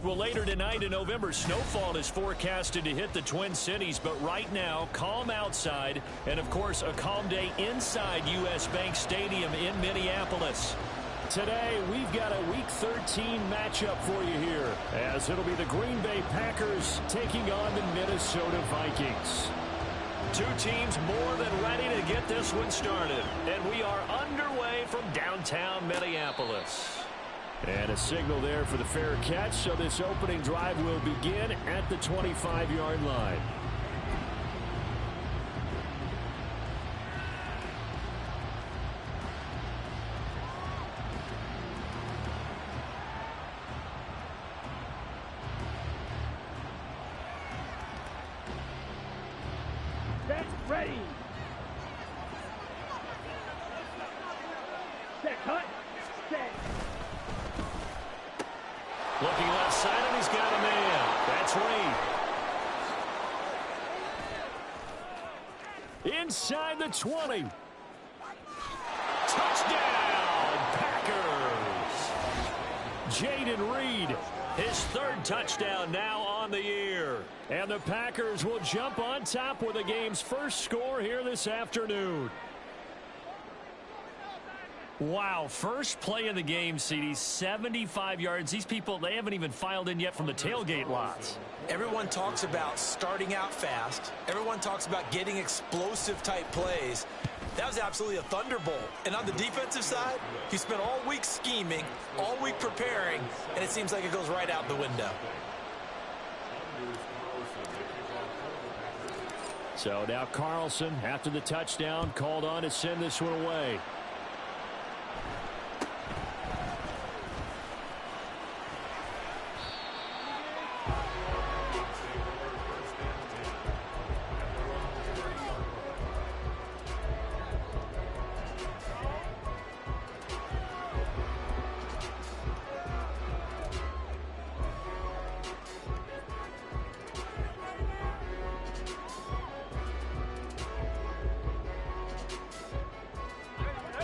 Well, later tonight, a November snowfall is forecasted to hit the Twin Cities, but right now, calm outside, and of course, a calm day inside U.S. Bank Stadium in Minneapolis. Today, we've got a Week 13 matchup for you here, as it'll be the Green Bay Packers taking on the Minnesota Vikings. Two teams more than ready to get this one started, and we are underway from downtown Minneapolis. And a signal there for the fair catch, so this opening drive will begin at the 25-yard line. Set, ready. Set, cut, set. Looking left side, and he's got a man. That's Reed. Inside the 20. Touchdown, Packers. Jaden Reed, his third touchdown now on the year. And the Packers will jump on top with the game's first score here this afternoon. Wow, first play in the game, CD, 75 yards. These people, they haven't even filed in yet from the tailgate lots. Everyone talks about starting out fast. Everyone talks about getting explosive-type plays. That was absolutely a thunderbolt. And on the defensive side, he spent all week scheming, all week preparing, and it seems like it goes right out the window. So now Carlson, after the touchdown, called on to send this one away.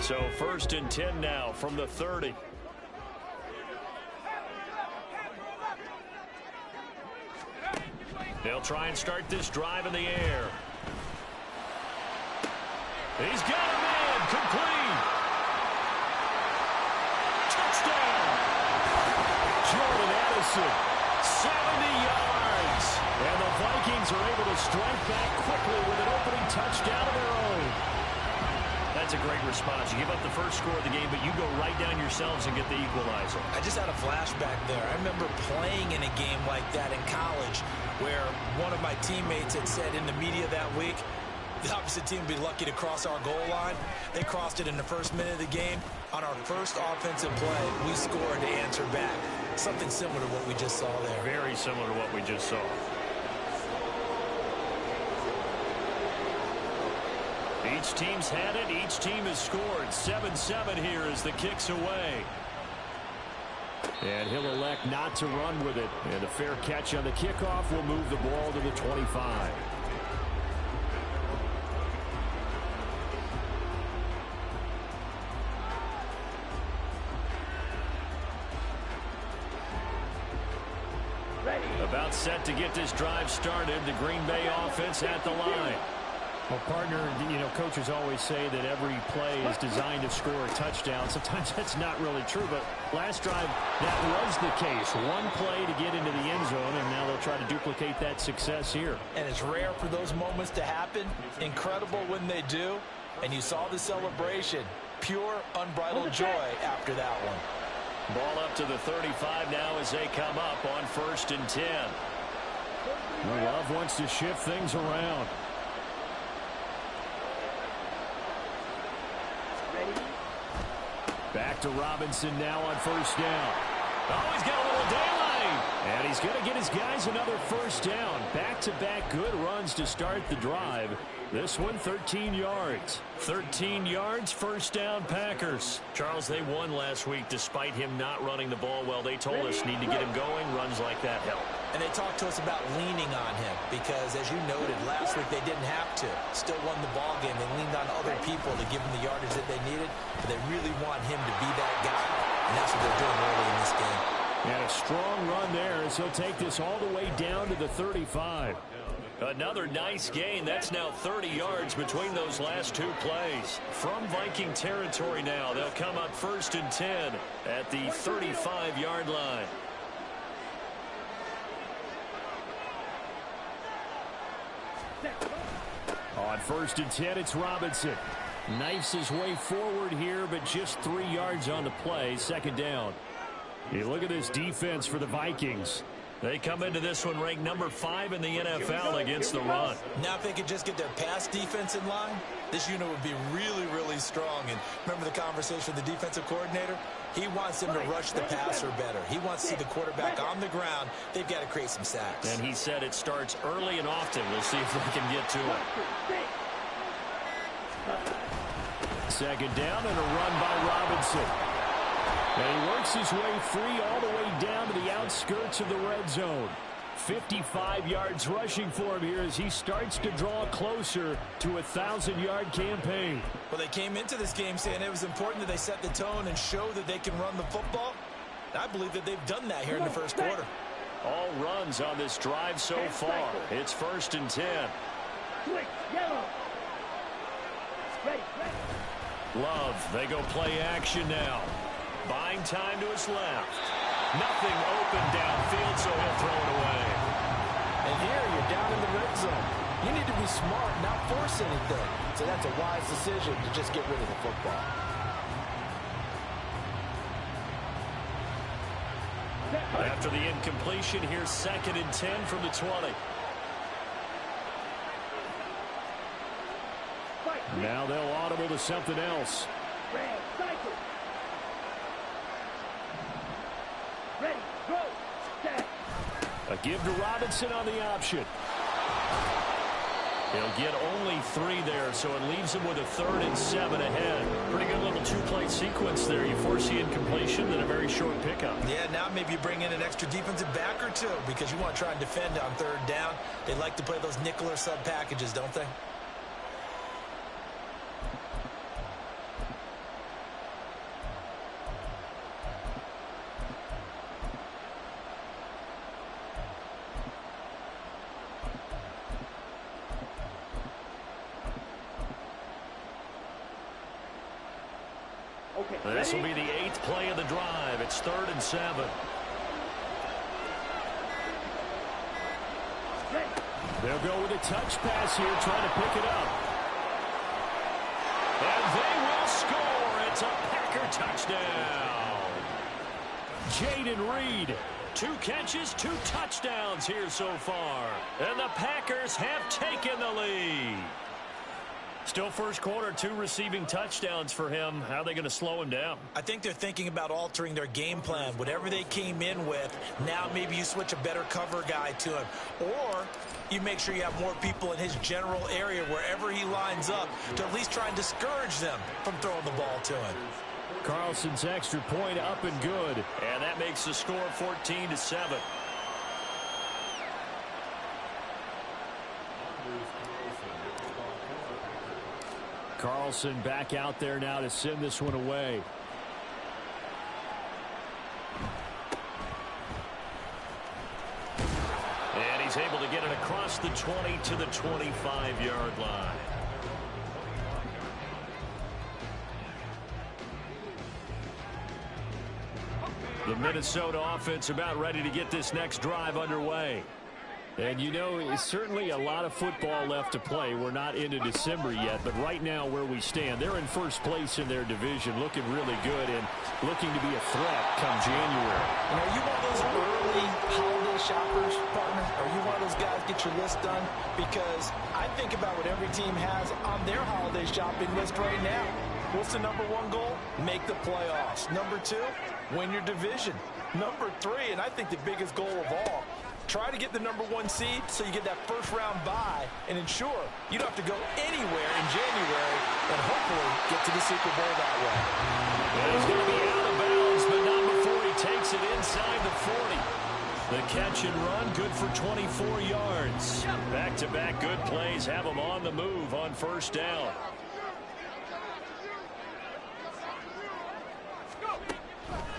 So 1st and 10 now from the 30. They'll try and start this drive in the air. He's got a man, complete. Touchdown. Jordan Addison, 70 yards. And the Vikings are able to strike back quickly with an opening touchdown of their own. That's a great response. You give up the first score of the game, but you go right down yourselves and get the equalizer. I just had a flashback there. I remember playing in a game like that in college where one of my teammates had said in the media that week, the opposite team would be lucky to cross our goal line. They crossed it in the first minute of the game. On our first offensive play, we scored to answer back. Something similar to what we just saw there. Very similar to what we just saw. Each team's had it. Each team has scored. 7-7 here as the kick's away. And he'll elect not to run with it. And a fair catch on the kickoff will move the ball to the 25. Ready. About set to get this drive started. The Green Bay offense at the line. Well, partner, you know, coaches always say that every play is designed to score a touchdown. Sometimes that's not really true, but last drive, that was the case. One play to get into the end zone, and now they'll try to duplicate that success here. And it's rare for those moments to happen. Incredible when they do. And you saw the celebration. Pure, unbridled joy after that one. Ball up to the 35 now as they come up on 1st and 10. Love wants to shift things around. Back to Robinson now on 1st down. Oh, he's got a little daylight. And he's going to get his guys another 1st down. Back-to-back good runs to start the drive. This one, 13 yards. 13 yards, 1st down Packers. Charles, they won last week despite him not running the ball well. They told us need to get him going. Runs like that help. And they talked to us about leaning on him because, as you noted, last week they didn't have to. Still won the ball game. They leaned on other people to give them the yardage that they needed, but they really want him to be that guy, and that's what they're doing early in this game. And a strong run there as he'll take this all the way down to the 35. Another nice gain. That's now 30 yards between those last two plays. From Viking territory now, they'll come up 1st and 10 at the 35-yard line. On 1st and 10, it's Robinson. Knifes his way forward here, but just 3 yards on the play. 2nd down. You look at this defense for the Vikings. They come into this one ranked number 5 in the NFL against the run. Now if they could just get their pass defense in line, this unit would be really, really strong. And remember the conversation with the defensive coordinator? He wants them to rush the passer better. He wants to see the quarterback on the ground. They've got to create some sacks. And he said it starts early and often. We'll see if they can get to it. 2nd down and a run by Robinson. And he works his way free all the way down to the outskirts of the red zone. 55 yards rushing for him here as he starts to draw closer to a 1,000-yard campaign. Well, they came into this game saying it was important that they set the tone and show that they can run the football. I believe that they've done that here in the first quarter. All runs on this drive so far. It's 1st and 10. Love, they go play action now. Buying time to his left. Nothing open downfield, so he'll throw it away. And here you're down in the red zone. You need to be smart, not force anything. So that's a wise decision to just get rid of the football. After the incompletion, here's 2nd and 10 from the 20. Now they'll audible to something else. Ready, go, set. A give to Robinson on the option. He'll get only 3 there, so it leaves him with a 3rd and 7 ahead. Pretty good little 2-play sequence there. You force the incompletion, then a very short pickup. Yeah, now maybe you bring in an extra defensive back or two because you want to try and defend on 3rd down. They like to play those nickel or sub packages, don't they? This will be the 8th play of the drive. It's 3rd and 7. They'll go with a touch pass here, trying to pick it up. And they will score. It's a Packer touchdown. Jaden Reed. 2 catches, 2 touchdowns here so far. And the Packers have taken the lead. Still first quarter, 2 receiving touchdowns for him. How are they going to slow him down? I think they're thinking about altering their game plan. Whatever they came in with, now maybe you switch a better cover guy to him. Or you make sure you have more people in his general area wherever he lines up to at least try and discourage them from throwing the ball to him. Carlson's extra point up and good. And that makes the score 14-7. Carlson back out there now to send this one away. And he's able to get it across the 20 to the 25-yard line. The Minnesota offense about ready to get this next drive underway. And you know, it's certainly a lot of football left to play. We're not into December yet, but right now where we stand, they're in first place in their division, looking really good and looking to be a threat come January. And are you one of those early holiday shoppers, partner? Are you one of those guys get your list done? Because I think about what every team has on their holiday shopping list right now. What's the number 1 goal? Make the playoffs. Number 2, win your division. Number 3, and I think the biggest goal of all, try to get the number 1 seed so you get that first-round bye and ensure you don't have to go anywhere in January and hopefully get to the Super Bowl that way. He's going to be out of bounds, but not before he takes it inside the 40. The catch and run, good for 24 yards. Back-to-back good plays have him on the move on first down.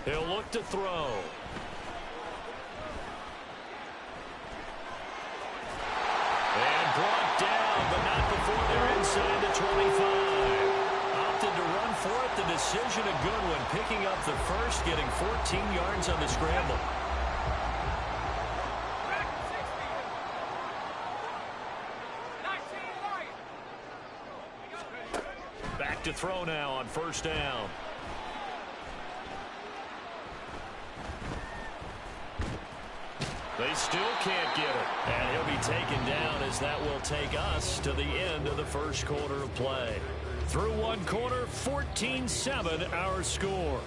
He'll look to throw. decision a good one, picking up the first, getting 14 yards on the scramble. Back to throw now on first down. They still can't get it. And he'll be taken down as that will take us to the end of the first quarter of play. Through one quarter, 14-7 our score.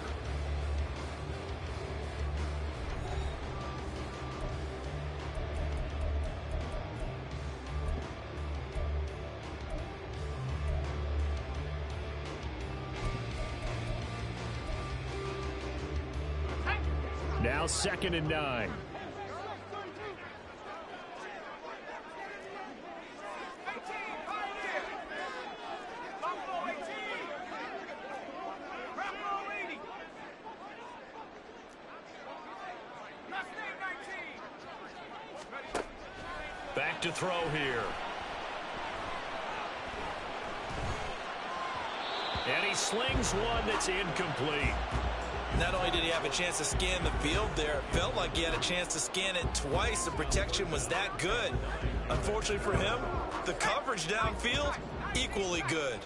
Now 2nd and 9. Back to throw here. And he slings one that's incomplete. Not only did he have a chance to scan the field there, it felt like he had a chance to scan it twice. The protection was that good. Unfortunately for him, the coverage downfield, equally good.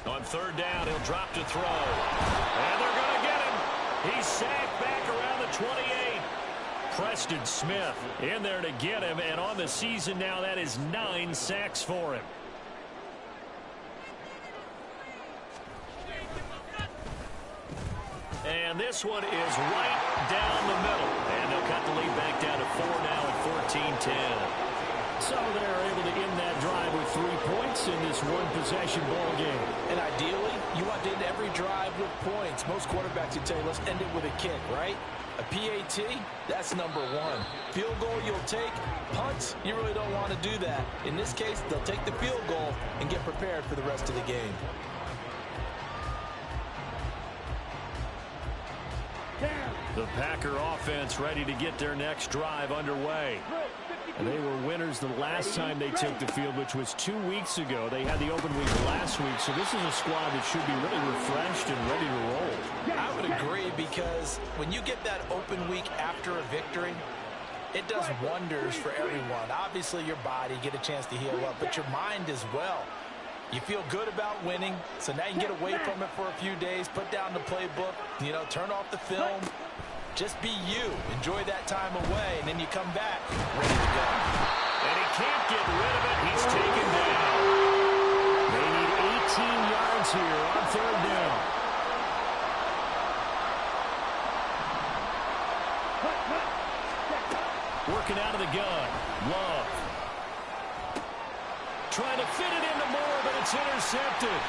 On 3rd down, he'll drop to throw. And they're going to get him. He's sacked back around the 28. Preston Smith in there to get him, and on the season now, that is 9 sacks for him. And this one is right down the middle. And they'll cut the lead back down to 4 now at 14-10. So they're able to end that drive with 3 points in this one-possession ball game. And ideally, you want to end every drive with points. Most quarterbacks would tell you, let's end it with a kick, right? A PAT, that's number 1. Field goal you'll take. Punts, you really don't want to do that. In this case, they'll take the field goal and get prepared for the rest of the game. The Packer offense ready to get their next drive underway. And they were winners the last time they took the field, which was 2 weeks ago. They had the open week last week, so this is a squad that should be really refreshed and ready to roll. I would agree, because when you get that open week after a victory, it does wonders for everyone. Obviously, your body, get a chance to heal up, but your mind as well. You feel good about winning, so now you can get away from it for a few days, put down the playbook, turn off the film. Just be you. Enjoy that time away, and then you come back ready to go. And he can't get rid of it. He's taken down. They need 18 yards here on 3rd down. Working out of the gun. Love. Trying to fit it into Moore, but it's intercepted.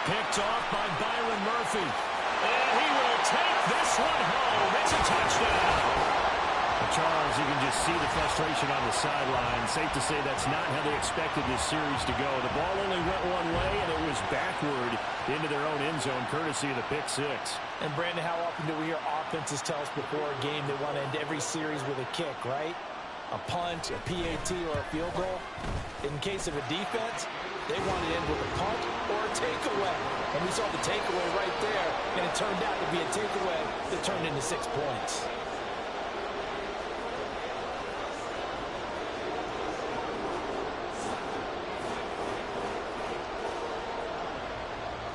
Picked off by Byron Murphy. And he will take this one home. It's a touchdown. Well, Charles, you can just see the frustration on the sideline. Safe to say that's not how they expected this series to go. The ball only went one way, and it was backward into their own end zone, courtesy of the pick 6. And, Brandon, how often do we hear offenses tell us before a game they want to end every series with a kick, right? A punt, a PAT, or a field goal. In case of a defense, they want to end with a punt or a takeaway. And we saw the takeaway right there, and it turned out to be a takeaway that turned into 6 points.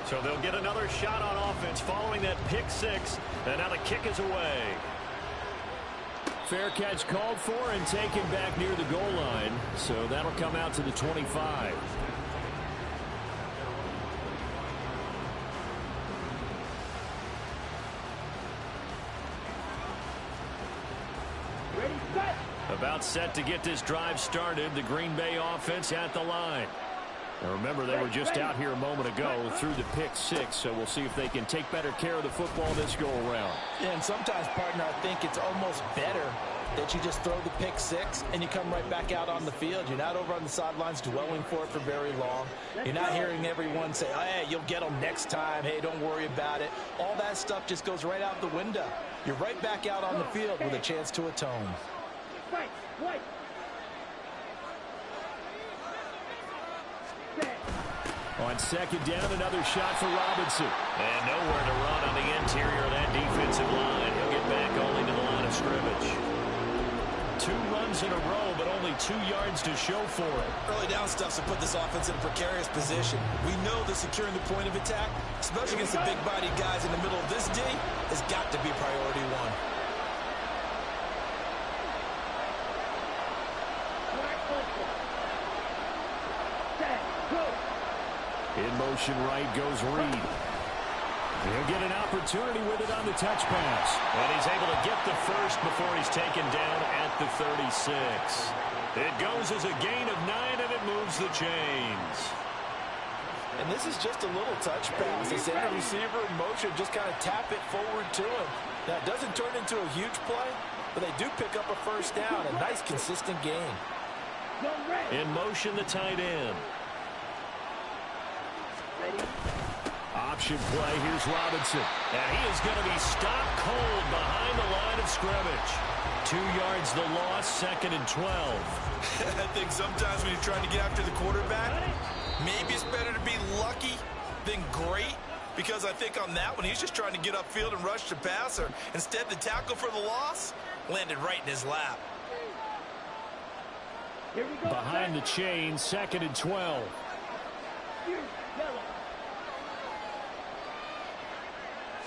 So they'll get another shot on offense following that pick 6, and now the kick is away. Fair catch called for and taken back near the goal line. So that'll come out to the 25. About set to get this drive started. The Green Bay offense at the line. Now remember, they were just out here a moment ago through the pick 6, so we'll see if they can take better care of the football this go-around. Yeah, and sometimes, partner, I think it's almost better that you just throw the pick 6 and you come right back out on the field. You're not over on the sidelines dwelling for it for very long. You're not hearing everyone say, hey, you'll get them next time. Hey, don't worry about it. All that stuff just goes right out the window. You're right back out on the field with a chance to atone. On second down, another shot for Robinson. And nowhere to run on the interior of that defensive line. He'll get back only to the line of scrimmage. 2 runs in a row, but only 2 yards to show for it. Early down stuff's to put this offense in a precarious position. We know that securing the point of attack, especially against the big-bodied guys in the middle of this D, has got to be priority 1. In motion right goes Reed. He'll get an opportunity with it on the touch pass. And he's able to get the first before he's taken down at the 36. It goes as a gain of 9, and it moves the chains. And this is just a little touch pass. They send the receiver in motion, just kind of tap it forward to him. Now, it doesn't turn into a huge play, but they do pick up a first down. A nice, consistent gain. In motion, the tight end. Option play. Here's Robinson. And he is going to be stopped cold behind the line of scrimmage. 2 yards the loss, 2nd and 12. I think sometimes when you're trying to get after the quarterback, maybe it's better to be lucky than great. Because I think on that one, he's just trying to get upfield and rush the passer. Instead, the tackle for the loss landed right in his lap. Behind the chain, 2nd and 12.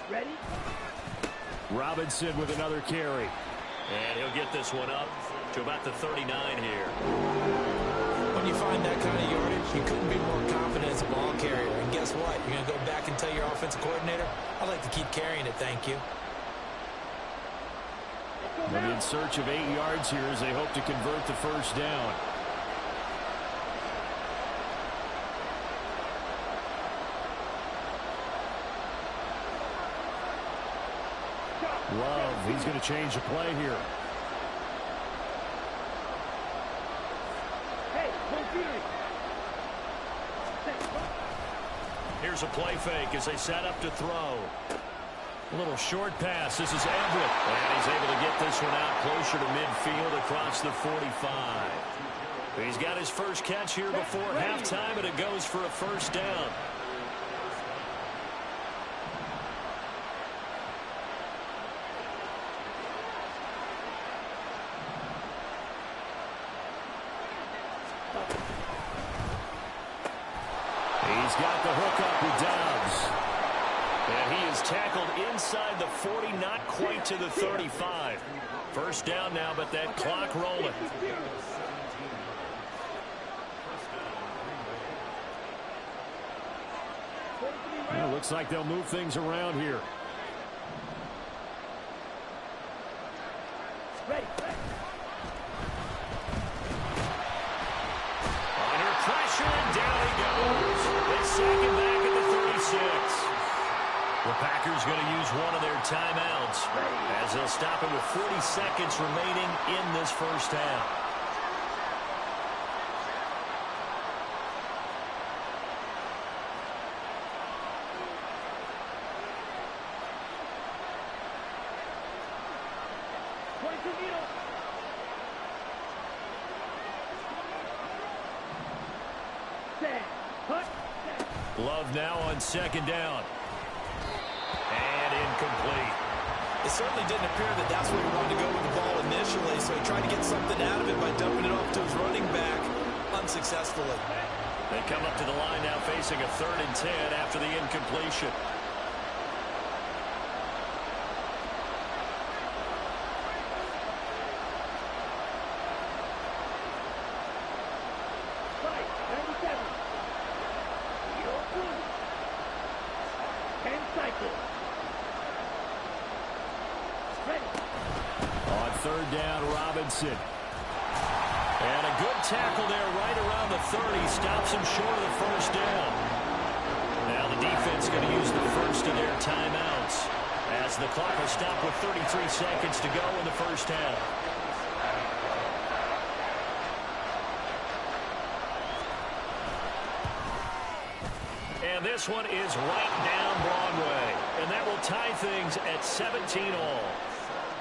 Ready? Robinson with another carry. And he'll get this one up to about the 39 here. When you find that kind of yardage, you couldn't be more confident as a ball carrier. And guess what? You're going to go back and tell your offensive coordinator, I'd like to keep carrying it, thank you. But in search of 8 yards here as they hope to convert the first down. Love, he's going to change the play here. Here's a play fake as they set up to throw. A little short pass. This is Everett. And he's able to get this one out closer to midfield across the 45. He's got his first catch here before halftime, and it goes for a first down. He's got the hook up with Dobbs. And he is tackled inside the 40, not quite to the 35. First down now, but that clock rolling. Well, looks like they'll move things around here. Under pressure, and down he goes. They sack him back at the 36. The Packers going to use one of their timeouts as they'll stop it with 40 seconds remaining in this first half. Love now on second down. And incomplete. It certainly didn't appear that that's where he wanted to go with the ball initially, so he tried to get something out of it by dumping it off to his running back unsuccessfully. They come up to the line now facing a 3rd and 10 after the incompletion. On 3rd down, Robinson. And a good tackle there right around the 30. Stops him short of the first down. Now the defense going to use the first of their timeouts as the clock will stop with 33 seconds to go in the first half. And this one is right down Broadway. And that will tie things at 17 all.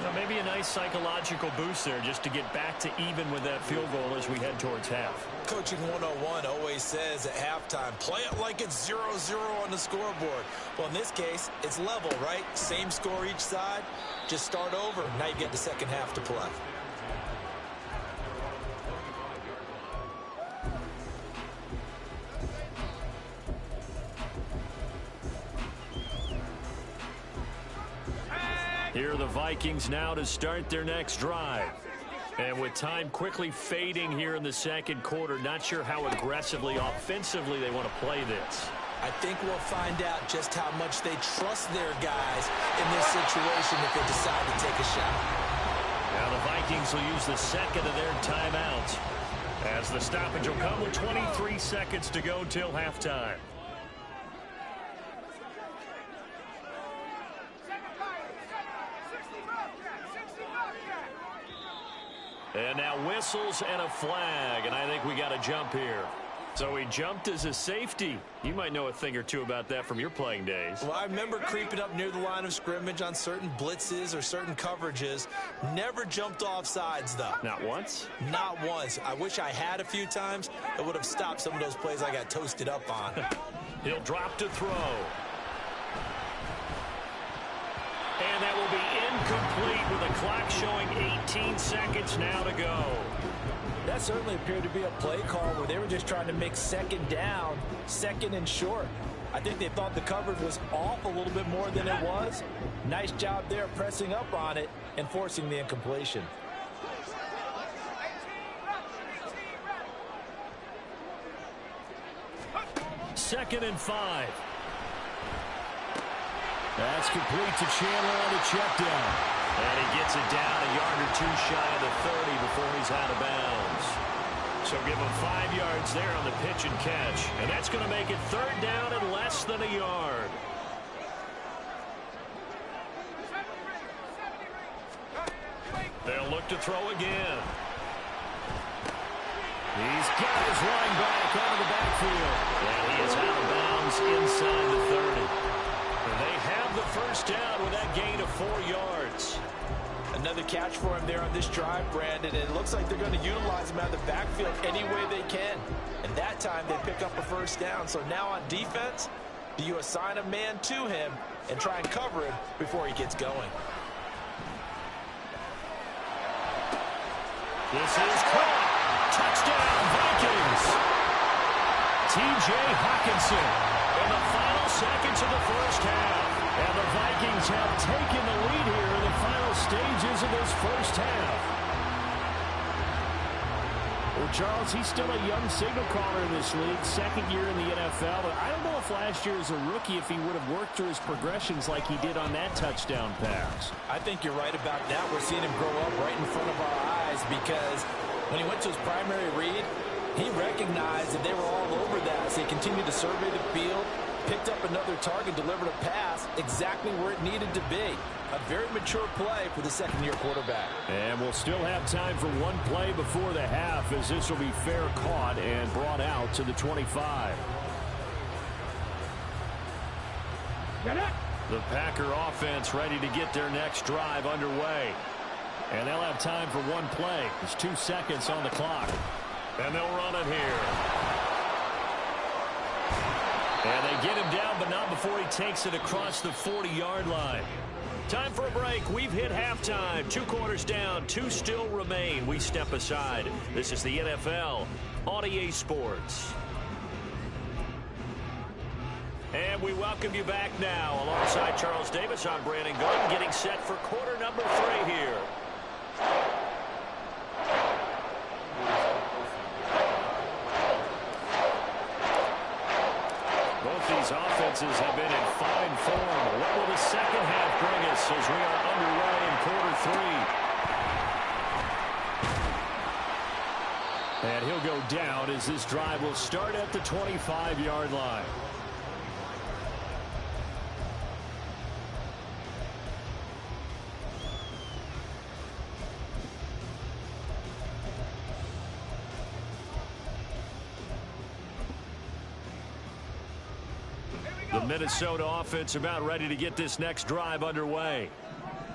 Now, maybe a nice psychological boost there just to get back to even with that field goal as we head towards half. Coaching 101 always says at halftime, play it like it's 0-0 on the scoreboard. Well, in this case, it's level, right? Same score each side. Just start over. Now you get the second half to play. Here are the Vikings now to start their next drive. And with time quickly fading here in the second quarter, not sure how aggressively, offensively they want to play this. I think we'll find out just how much they trust their guys in this situation if they decide to take a shot. Now the Vikings will use the second of their timeouts as the stoppage will come with 23 seconds to go till halftime. And now whistles and a flag, and I think we got a jump here. So he jumped as a safety. You might know a thing or two about that from your playing days. Well, I remember creeping up near the line of scrimmage on certain blitzes or certain coverages. Never jumped off sides, though. Not once? Not once. I wish I had a few times. It would have stopped some of those plays I got toasted up on. He'll drop to throw. And that will be incomplete with the clock showing 18 seconds now to go. That certainly appeared to be a play call where they were just trying to make second down, second and short. I think they thought the coverage was off a little bit more than it was. Nice job there pressing up on it and forcing the incompletion. Second and 5. That's complete to Chandler on the check down. And he gets it down a yard or two shy of the 30 before he's out of bounds. So give him 5 yards there on the pitch and catch. And that's going to make it third down and less than a yard. They'll look to throw again. He's got his running back out of the backfield. And he is out of bounds inside the 30. And they have the first down with that gain of 4 yards. Another catch for him there on this drive, Brandon. And it looks like they're going to utilize him out of the backfield any way they can. And that time they pick up a first down. So now on defense, do you assign a man to him and try and cover him before he gets going? This is caught. Touchdown, Vikings. T.J. Hawkinson in the final seconds of the first half. And the Vikings have taken the lead here in the final stages of this first half. Well, Charles, he's still a young signal caller in this league, second year in the NFL. But I don't know if last year as a rookie, if he would have worked through his progressions like he did on that touchdown pass. I think you're right about that. We're seeing him grow up right in front of our eyes because when he went to his primary read, he recognized that they were all over that. So he continued to survey the field, picked up another target, delivered a pass exactly where it needed to be. A very mature play for the second-year quarterback. And we'll still have time for one play before the half as this will be fair caught and brought out to the 25. The Packer offense ready to get their next drive underway. And they'll have time for one play. There's 2 seconds on the clock. And they'll run it here. And they get him down, but not before he takes it across the 40-yard line. Time for a break. We've hit halftime. 2 quarters down, 2 still remain. We step aside. This is the NFL on EA Sports. And we welcome you back now. Alongside Charles Davis, I'm Brandon Gordon, getting set for quarter number 3 here. Both these offenses have been in fine form. What will the second half bring us as we are underway in quarter 3? And he'll go down as this drive will start at the 25-yard line. The Minnesota offense about ready to get this next drive underway.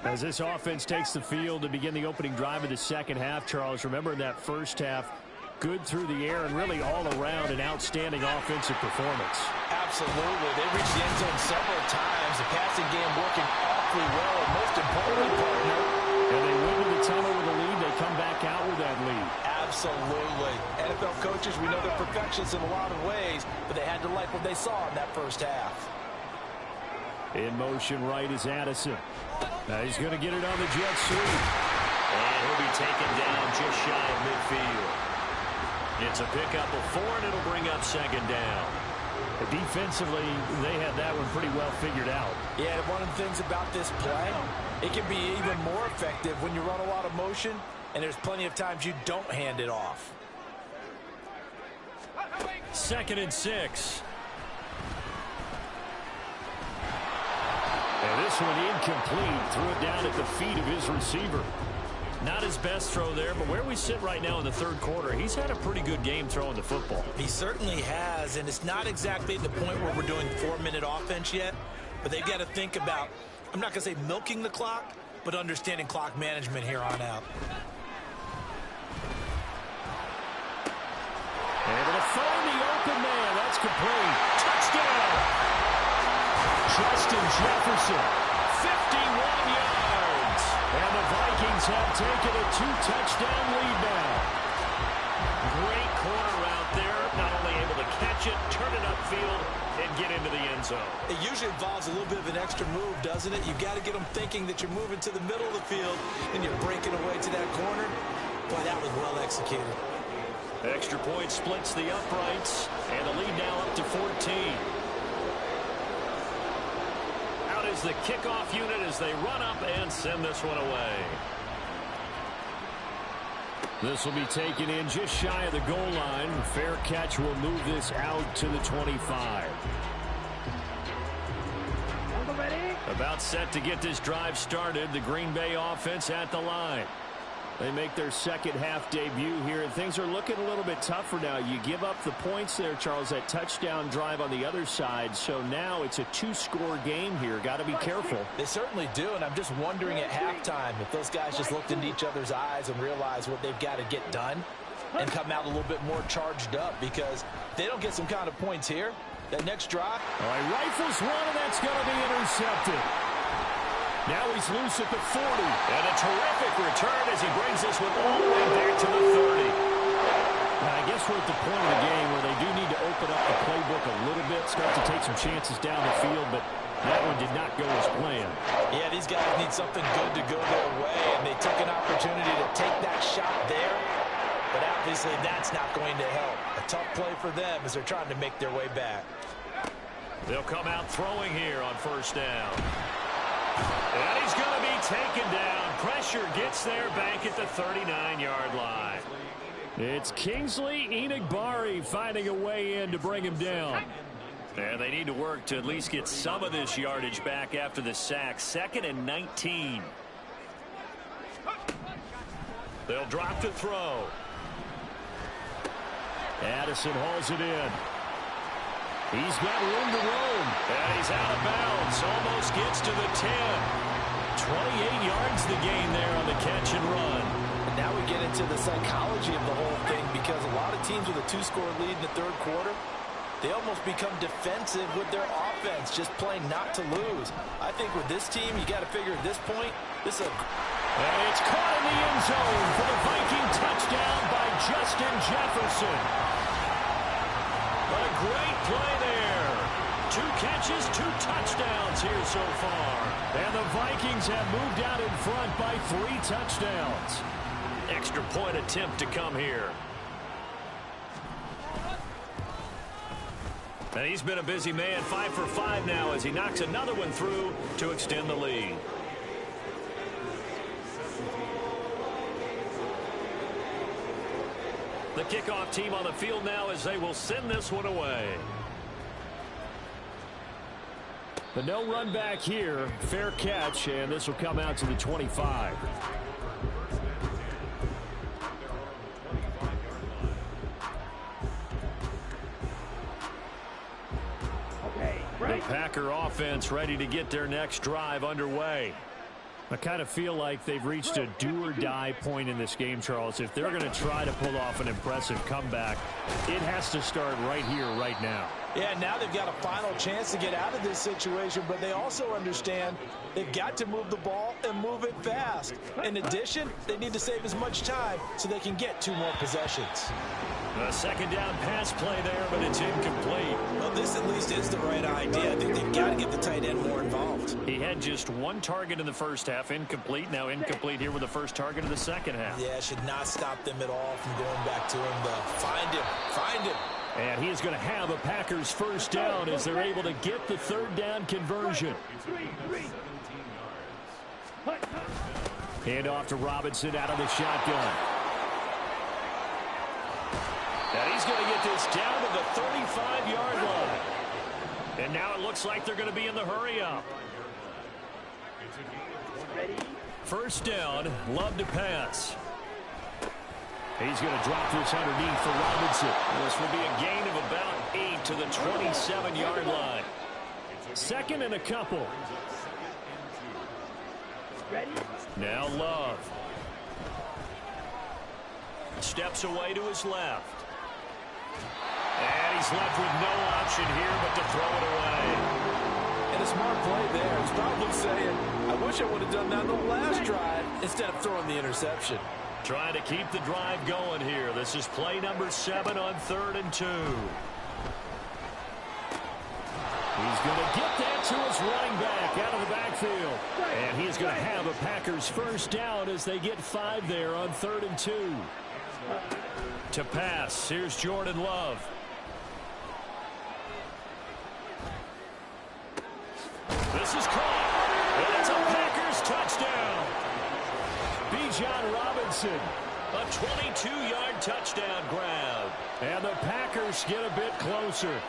As this offense takes the field to begin the opening drive of the second half, Charles, remember in that first half, good through the air and really all around an outstanding offensive performance. Absolutely. They reached the end zone several times. The passing game working awfully well. And most importantly, partner. And they went to the tunnel with a lead. They come back out with that lead. Absolutely. NFL coaches, we know they're perfectionists in a lot of ways, but they had to like what they saw in that first half. In motion right is Addison. Now he's going to get it on the jet sweep. And he'll be taken down just shy of midfield. It's a pickup of 4, and it'll bring up second down. Defensively, they had that one pretty well figured out. Yeah, one of the things about this play, it can be even more effective when you run a lot of motion, and there's plenty of times you don't hand it off. 2nd and 6. And this one incomplete. Threw it down at the feet of his receiver. Not his best throw there, but where we sit right now in the third quarter, he's had a pretty good game throwing the football. He certainly has, and it's not exactly the point where we're doing 4-minute offense yet, but they've got to think about, I'm not going to say milking the clock, but understanding clock management here on out. Able to find the open man. That's complete. Touchdown! Justin Jefferson. 51 yards. And the Vikings have taken a 2-touchdown lead now. Great corner out there. Not only able to catch it, turn it upfield, and get into the end zone. It usually involves a little bit of an extra move, doesn't it? You've got to get them thinking that you're moving to the middle of the field, and you're breaking away to that corner. Boy, that was well executed. Extra point splits the uprights, and the lead now up to 14. Out is the kickoff unit as they run up and send this one away. This will be taken in just shy of the goal line. Fair catch will move this out to the 25. About set to get this drive started. The Green Bay offense at the line. They make their second half debut here, and things are looking a little bit tougher now. You give up the points there, Charles, that touchdown drive on the other side. So now it's a 2-score game here. Got to be careful. They certainly do, and I'm just wondering at halftime if those guys just looked into each other's eyes and realized what they've got to get done and come out a little bit more charged up, because they don't get some kind of points here. That next drive. All right, rifles one, and that's going to be intercepted. Now he's loose at the 40. And a terrific return as he brings this one all the way back to the 30. Now, I guess we're at the point of the game where they do need to open up the playbook a little bit, start to take some chances down the field, but that one did not go as planned. Yeah, these guys need something good to go their way, and they took an opportunity to take that shot there, but obviously that's not going to help. A tough play for them as they're trying to make their way back. They'll come out throwing here on first down. And he's going to be taken down. Pressure gets there back at the 39-yard line. It's Kingsley Enagbari finding a way in to bring him down. And they need to work to at least get some of this yardage back after the sack. 2nd and 19. They'll drop to throw. Addison hauls it in. He's got room to roam. And he's out of bounds. Almost gets to the 10. 28 yards the gain there on the catch and run. And now we get into the psychology of the whole thing, because a lot of teams with a 2-score lead in the third quarter, they almost become defensive with their offense, just playing not to lose. I think with this team, you got to figure at this point, this is a... And it's caught in the end zone for the Viking touchdown by Justin Jefferson. What a great play there. 2 catches, 2 touchdowns here so far. And the Vikings have moved out in front by 3 touchdowns. Extra point attempt to come here. And he's been a busy man, 5 for 5 now as he knocks another one through to extend the lead. The kickoff team on the field now as they will send this one away. The no run back here. Fair catch, and this will come out to the 25. The Packer offense ready to get their next drive underway. I kind of feel like they've reached a do-or-die point in this game, Charles. If they're going to try to pull off an impressive comeback, it has to start right here, right now. Yeah, now they've got a final chance to get out of this situation, but they also understand they've got to move the ball and move it fast. In addition, they need to save as much time so they can get 2 more possessions. A second down pass play there, but it's incomplete. Well, this at least is the right idea. I think they've got to get the tight end more involved. He had just 1 target in the first half, incomplete. Now incomplete here with the first target of the second half. Yeah, should not stop them at all from going back to him, though. Find him. And he is going to have a Packers first down as they're able to get the 3rd down conversion. Hand off to Robinson out of the shotgun. And he's going to get this down to the 35-yard line. And now it looks like they're going to be in the hurry-up. First down, Love to pass. He's going to drop this underneath for Robinson. This will be a gain of about 8 to the 27-yard line. 2nd and a couple. Now Love. Steps away to his left. And he's left with no option here but to throw it away. And a smart play there. He's probably saying, I wish I would have done that on the last drive instead of throwing the interception. Trying to keep the drive going here. This is play number 7 on 3rd and 2. He's going to get that to his running back out of the backfield. And he's going to have a Packers first down as they get 5 there on 3rd and 2. To pass, here's Jordan Love. This is caught. And it's a Packers touchdown. Bijan Robinson, a 22-yard touchdown grab. And the Packers get a bit closer.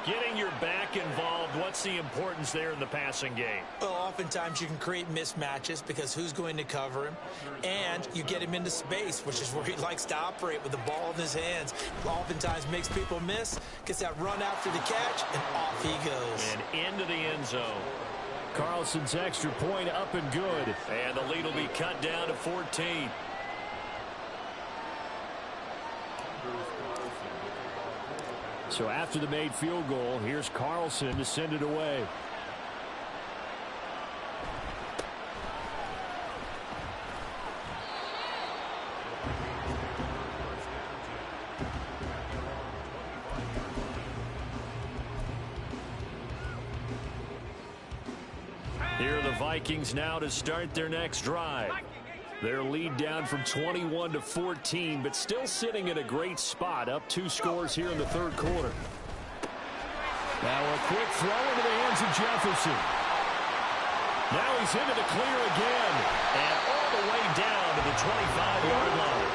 Getting your back involved, what's the importance there in the passing game? Well, oftentimes you can create mismatches because who's going to cover him? And you get him into space, which is where he likes to operate with the ball in his hands. Oftentimes makes people miss, gets that run after the catch, and off he goes. And into the end zone. Carlson's extra point up and good. And the lead will be cut down to 14. So after the made field goal, here's Carlson to send it away. Here are the Vikings now to start their next drive. Their lead down from 21 to 14, but still sitting in a great spot, up 2 scores here in the 3rd quarter. Now a quick throw into the hands of Jefferson. Now he's into the clear again, and all the way down to the 25-yard line.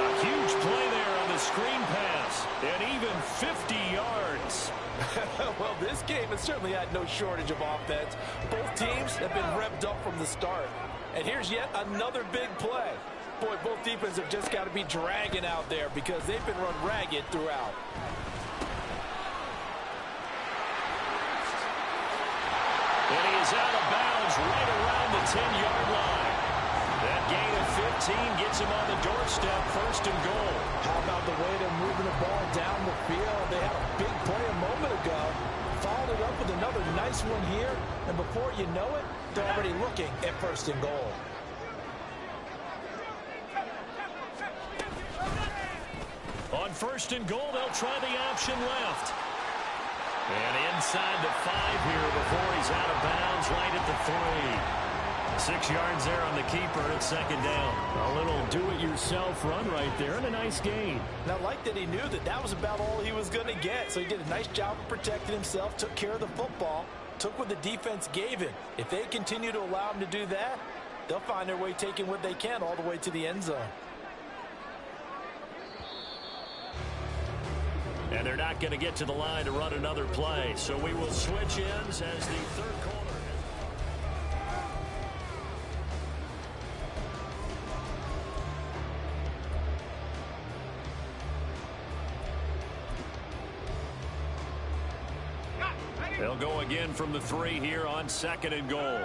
A huge play there on the screen pass, and even 50 yards. Well, this game has certainly had no shortage of offense. Both teams have been revved up from the start. And here's yet another big play. Boy, both defenses have just got to be dragging out there because they've been run ragged throughout. And he is out of bounds right around the 10-yard line. That gain of 15 gets him on the doorstep, 1st and goal. How about the way they're moving the ball down the field? They had a big play a moment ago. Followed it up with another nice one here. And before you know it, they're already looking at 1st and goal. On 1st and goal, they'll try the option left. And inside the 5 here before he's out of bounds right at the 3. 6 yards there on the keeper at 2nd down. A little do-it-yourself run right there and a nice gain. And I like that he knew that that was about all he was going to get. So he did a nice job of protecting himself, took care of the football, took what the defense gave him. If they continue to allow him to do that, they'll find their way taking what they can all the way to the end zone. And they're not going to get to the line to run another play. So we will switch ends as the 3rd quarter. They'll go again from the 3 here on 2nd and goal.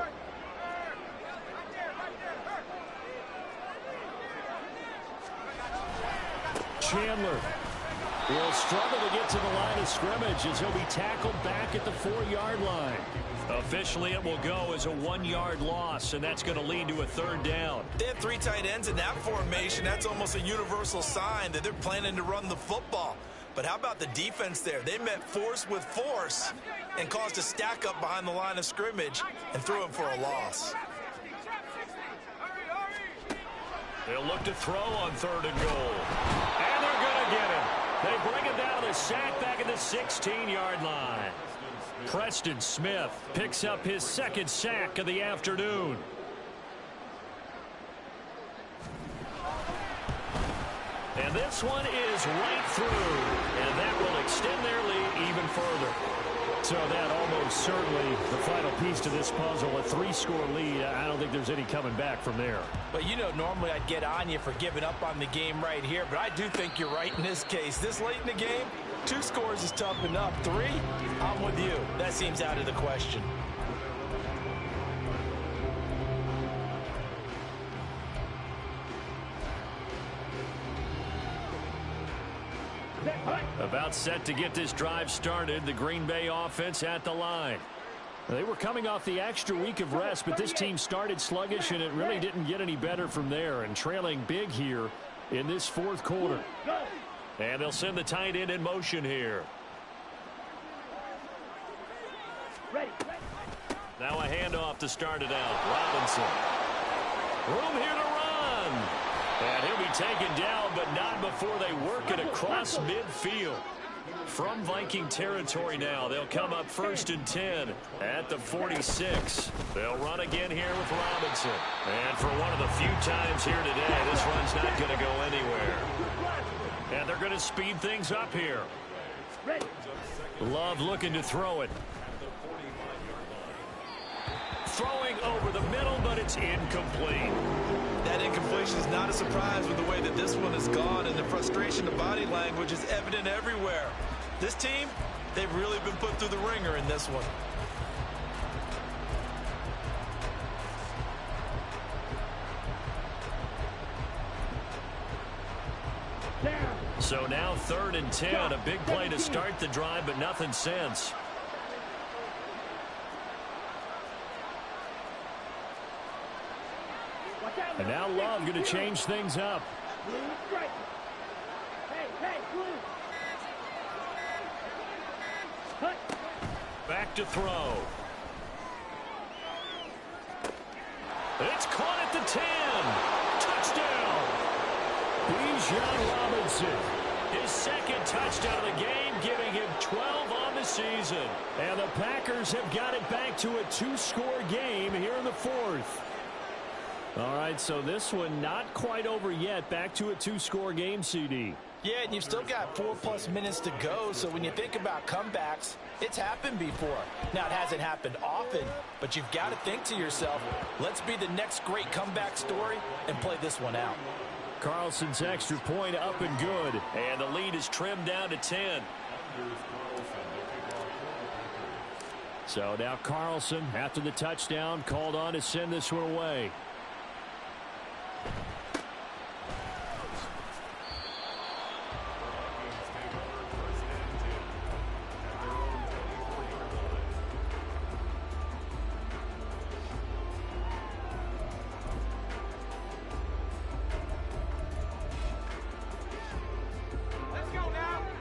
Chandler will struggle to get to the line of scrimmage as he'll be tackled back at the 4-yard line. Officially, it will go as a 1-yard loss, and that's going to lead to a 3rd down. They have 3 tight ends in that formation. That's almost a universal sign that they're planning to run the football. But how about the defense there? They met force with force and caused a stack up behind the line of scrimmage and threw him for a loss. They'll look to throw on 3rd and goal. And they're going to get him. They bring him down to the sack back at the 16-yard line. Preston Smith picks up his 2nd sack of the afternoon. And this one is right through, and that will extend their lead even further. So that almost certainly the final piece to this puzzle, a 3-score lead. I don't think there's any coming back from there. But, you know, normally I'd get on you for giving up on the game right here, but I do think you're right in this case. This late in the game, 2 scores is tough enough. 3, I'm with you. That seems out of the question. About set to get this drive started, the Green Bay offense at the line. They were coming off the extra week of rest, but this team started sluggish, and it really didn't get any better from there, and trailing big here in this 4th quarter. And they'll send the tight end in motion here. Now a handoff to start it out. Robinson. Room here to run. And he'll be taken down, but not before they work it across midfield. From Viking territory now, they'll come up 1st and 10 at the 46. They'll run again here with Robinson. And for one of the few times here today, this run's not going to go anywhere. And they're going to speed things up here. Love looking to throw it. Throwing over the middle, but it's incomplete. That incompletion is not a surprise with the way that this one has gone, and the frustration of body language is evident everywhere. This team, they've really been put through the ringer in this one. So now 3rd and 10, a big play to start the drive, but nothing since. And now Love going to change things up. Back to throw. It's caught at the 10. Touchdown. Bijan Robinson. His 2nd touchdown of the game, giving him 12 on the season. And the Packers have got it back to a 2-score game here in the 4th. All right, so this one not quite over yet. Back to a 2-score game, CD. Yeah, and you've still got 4+ minutes to go, so when you think about comebacks, it's happened before. Now, it hasn't happened often, but you've got to think to yourself, let's be the next great comeback story and play this one out. Carlson's extra point up and good. And the lead is trimmed down to 10. So now Carlson, after the touchdown, called on to send this one away.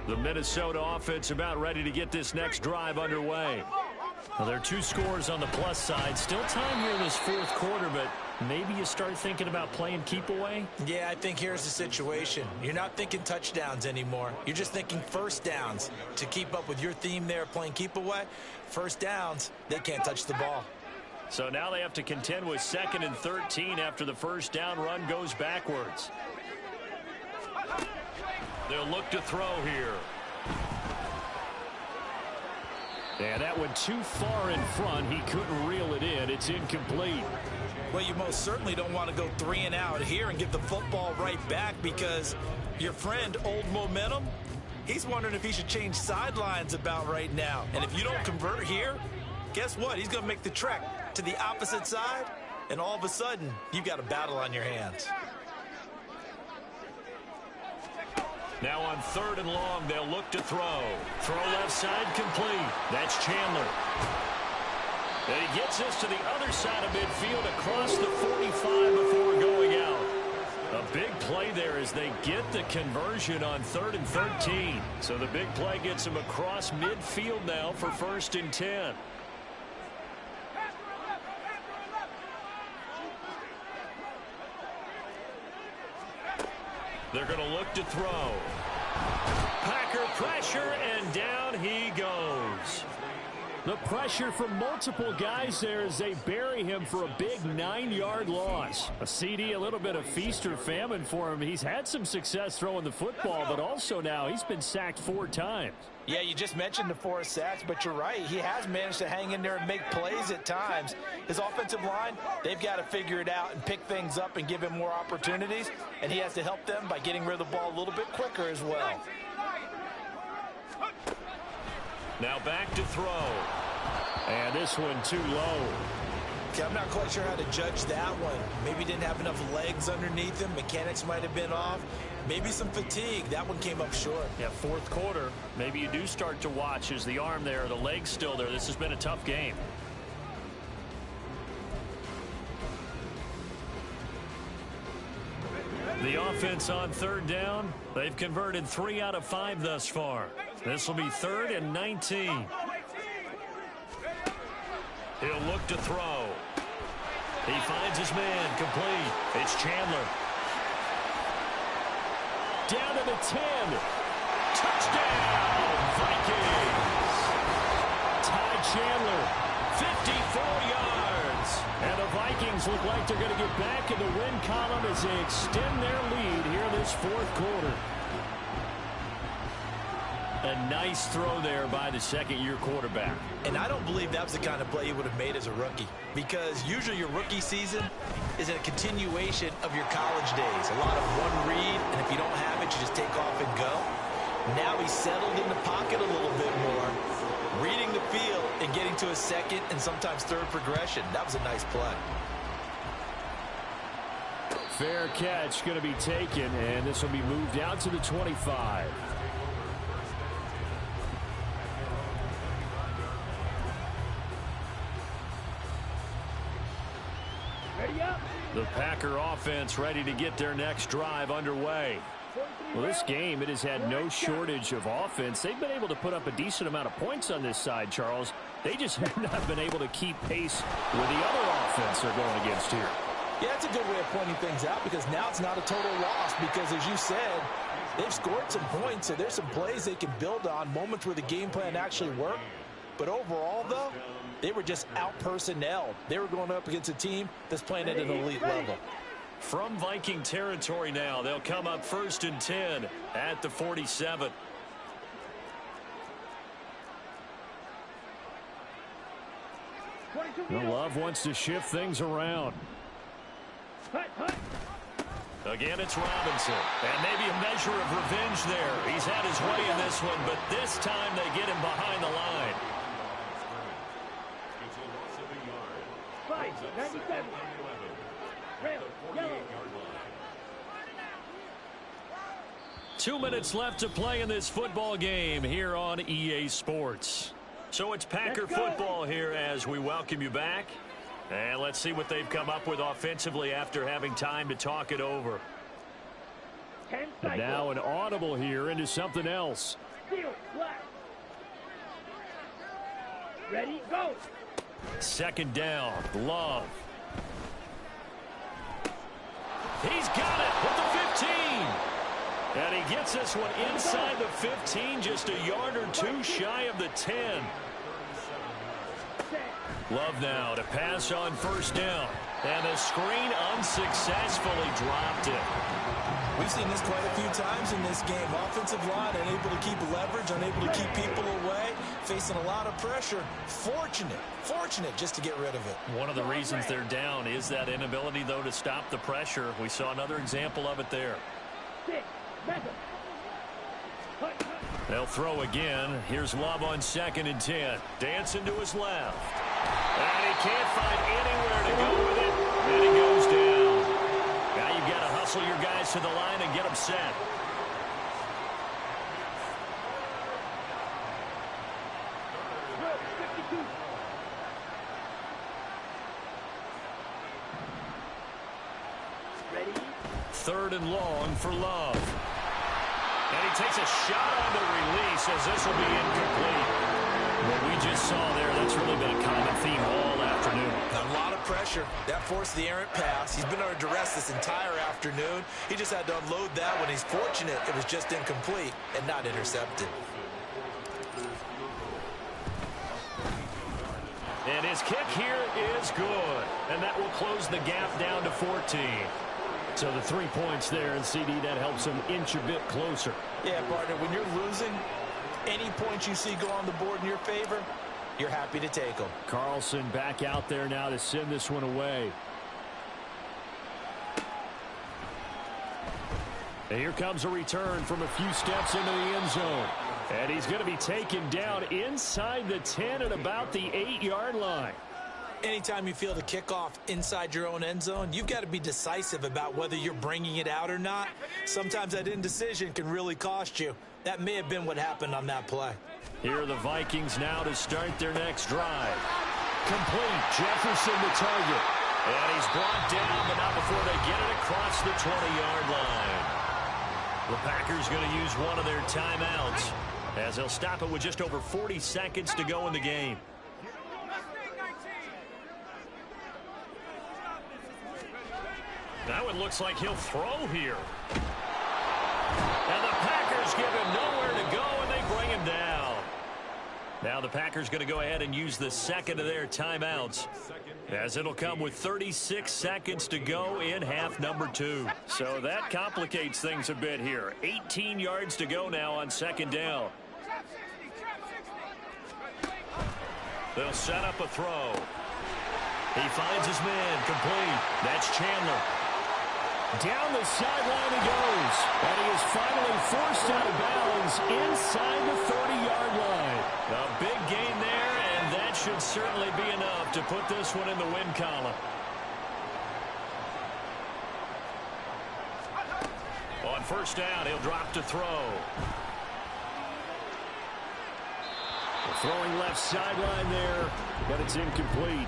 The Minnesota offense about ready to get this next drive underway. Well, there are 2 scores on the plus side. Still time here in this 4th quarter, but maybe you start thinking about playing keep away? Yeah, I think here's the situation. You're not thinking touchdowns anymore. You're just thinking 1st downs. To keep up with your theme there, playing keep away, 1st downs, they can't touch the ball. So now they have to contend with 2nd and 13 after the 1st down run goes backwards. They'll look to throw here. Yeah, that went too far in front. He couldn't reel it in. It's incomplete. Well, you most certainly don't want to go 3 and out here and get the football right back, because your friend, Old Momentum, he's wondering if he should change sidelines about right now. And if you don't convert here, guess what? He's going to make the trek to the opposite side, and all of a sudden, you've got a battle on your hands. Now on 3rd and long, they'll look to throw. Throw left side complete. That's Chandler. And he gets us to the other side of midfield across the 45 before going out. A big play there as they get the conversion on 3rd and 13. So the big play gets them across midfield now for 1st and 10. They're going to look to throw. Packer pressure, and down he goes. The pressure from multiple guys there as they bury him for a big 9-yard loss. A CD, a little bit of feast or famine for him. He's had some success throwing the football, but also now he's been sacked 4 times. Yeah, you just mentioned the 4 sacks, but you're right. He has managed to hang in there and make plays at times. His offensive line, they've got to figure it out and pick things up and give him more opportunities, and he has to help them by getting rid of the ball a little bit quicker as well. Now back to throw. And this one too low. Okay, I'm not quite sure how to judge that one. Maybe didn't have enough legs underneath him. Mechanics might have been off. Maybe some fatigue. That one came up short. Yeah, 4th quarter. Maybe you do start to watch. Is the arm there, the leg's still there? This has been a tough game. The offense on 3rd down. They've converted 3 out of 5 thus far. This will be 3rd and 19. He'll look to throw. He finds his man complete. It's Chandler. Down to the 10. Touchdown, Vikings. Ty Chandler, 54 yards. And the Vikings look like they're going to get back in the win column as they extend their lead here this 4th quarter. A nice throw there by the 2nd-year quarterback. And I don't believe that was the kind of play he would have made as a rookie, because usually your rookie season is a continuation of your college days. A lot of one read, and if you don't have it, you just take off and go. Now he's settled in the pocket a little bit more, reading the field and getting to a 2nd and sometimes 3rd progression. That was a nice play. Fair catch going to be taken, and this will be moved out to the 25. The Packer offense ready to get their next drive underway. Well, this game, it has had no shortage of offense. They've been able to put up a decent amount of points on this side, Charles. They just have not been able to keep pace with the other offense they're going against here. Yeah, that's a good way of pointing things out, because now it's not a total loss, because as you said, they've scored some points, so there's some plays they can build on, moments where the game plan actually worked. But overall, though, they were just out-personnel. They were going up against a team that's playing at an elite level. From Viking territory now, they'll come up 1st and 10 at the 47. Love wants to shift things around. Again, it's Robinson. And maybe a measure of revenge there. He's had his way in this one, but this time they get him behind the line. 97. Red, yellow. 2 minutes left to play in this football game here on EA Sports. So it's Packer football here as we welcome you back. And let's see what they've come up with offensively after having time to talk it over. And now an audible here into something else. Steel, black. Ready, go. 2nd down, Love. He's got it with the 15. And he gets this one inside the 15, just a yard or 2 shy of the 10. Love now to pass on 1st down. And the screen unsuccessfully dropped it. We've seen this quite a few times in this game. Offensive line unable to keep leverage, unable to keep people away, facing a lot of pressure. Fortunate just to get rid of it. One of the reasons they're down is that inability, though, to stop the pressure. We saw another example of it there. They'll throw again. Here's Love on 2nd and 10. Dancing to his left. And he can't find anywhere to go with it. And he goes down. Now you've got to hustle your guys to the line and get them set. Ready? 3rd and long for Love. And he takes a shot on the release as this will be incomplete. What we just saw there, that's really been a common theme all afternoon. A lot of pressure. That forced the errant pass. He's been under duress this entire afternoon. He just had to unload that when he's fortunate it was just incomplete and not intercepted. And his kick here is good. And that will close the gap down to 14. So the 3 points there, and CD, that helps him inch a bit closer. Yeah, partner, when you're losing, any points you see go on the board in your favor, you're happy to take them. Carlson back out there now to send this one away. And here comes a return from a few steps into the end zone. And he's going to be taken down inside the 10 at about the 8-yard line. Anytime you feel the kickoff inside your own end zone, you've got to be decisive about whether you're bringing it out or not. Sometimes that indecision can really cost you. That may have been what happened on that play. Here are the Vikings now to start their next drive. Complete. Jefferson the target. And he's brought down, but not before they get it across the 20-yard line. The Packers going to use one of their timeouts as they'll stop it with just over 40 seconds to go in the game. Now it looks like he'll throw here. And the Packers give him nowhere to go, and they bring him down. Now the Packers going to go ahead and use the second of their timeouts, as it'll come with 36 seconds to go in half number 2. So that complicates things a bit here. 18 yards to go now on 2nd down. They'll set up a throw. He finds his man, complete. That's Chandler. Down the sideline he goes. And he is finally forced out of bounds inside the 30-yard line. A big gain there, and that should certainly be enough to put this one in the win column. On 1st down, he'll drop to throw. Throwing left sideline there, but it's incomplete.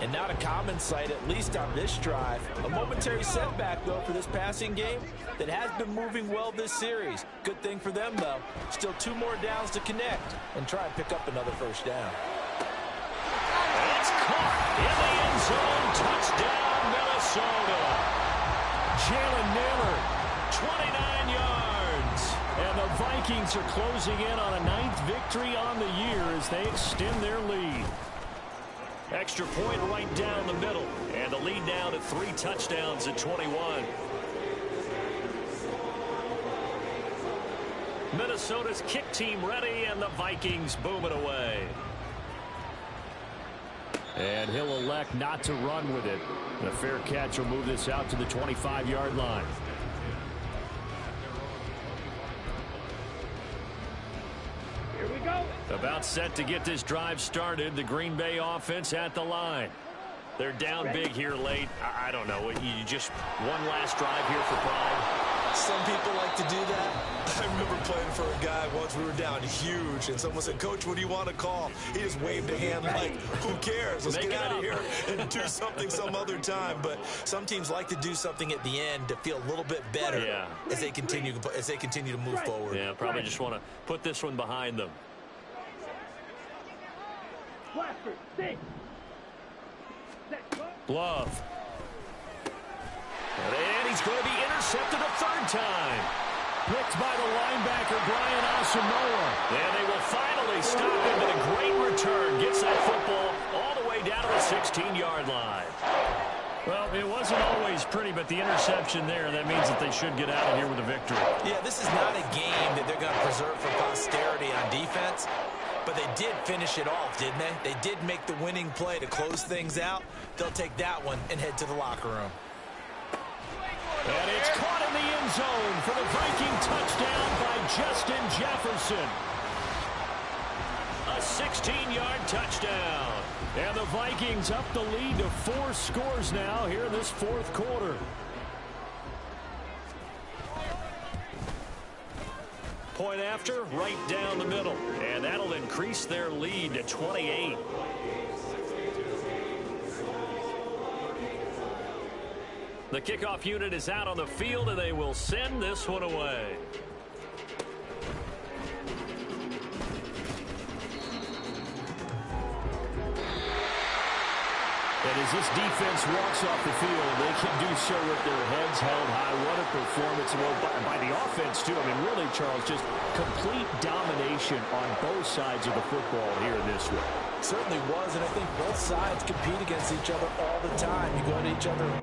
And not a common sight, at least on this drive. A momentary setback, though, for this passing game that has been moving well this series. Good thing for them, though. Still 2 more downs to connect and try and pick up another 1st down. It's caught in the end zone. Touchdown, Minnesota. Jalen Naylor, 29 yards. And the Vikings are closing in on a 9th victory on the year as they extend their lead. Extra point right down the middle. And the lead now to 3 touchdowns at 21. Minnesota's kick team ready, and the Vikings boom it away. And he'll elect not to run with it. The fair catch will move this out to the 25-yard line. Here we go. About set to get this drive started. The Green Bay offense at the line. They're down big here late. I don't know. You just one last drive here for pride. Some people like to do that. I remember playing for a guy once. We were down huge, and someone said, "Coach, what do you want to call?" He just waved a hand like, "Who cares? Let's get out of here and do something some other time." But some teams like to do something at the end to feel a little bit better as they continue to move forward. Yeah, probably just want to put this one behind them. Blaster, six. Love. And he's going to be intercepted a 3rd time. Picked by the linebacker, Brian Asamoah. And they will finally stop him, but a great return. Gets that football all the way down to the 16-yard line. Well, it wasn't always pretty, but the interception there, that means that they should get out of here with a victory. Yeah, this is not a game that they're going to preserve for posterity on defense. But they did finish it off, didn't they? They did make the winning play to close things out. They'll take that one and head to the locker room. And it's caught in the end zone for the Viking touchdown by Justin Jefferson. A 16-yard touchdown. And the Vikings up the lead to 4 scores now here in this 4th quarter. Point after, right down the middle. And that'll increase their lead to 28. The kickoff unit is out on the field, and they will send this one away. And as this defense walks off the field, they can do so with their heads held high. What a performance. Well, by the offense, too. I mean, really, Charles, just complete domination on both sides of the football here in this one. Certainly was, and I think both sides compete against each other all the time. You go to each other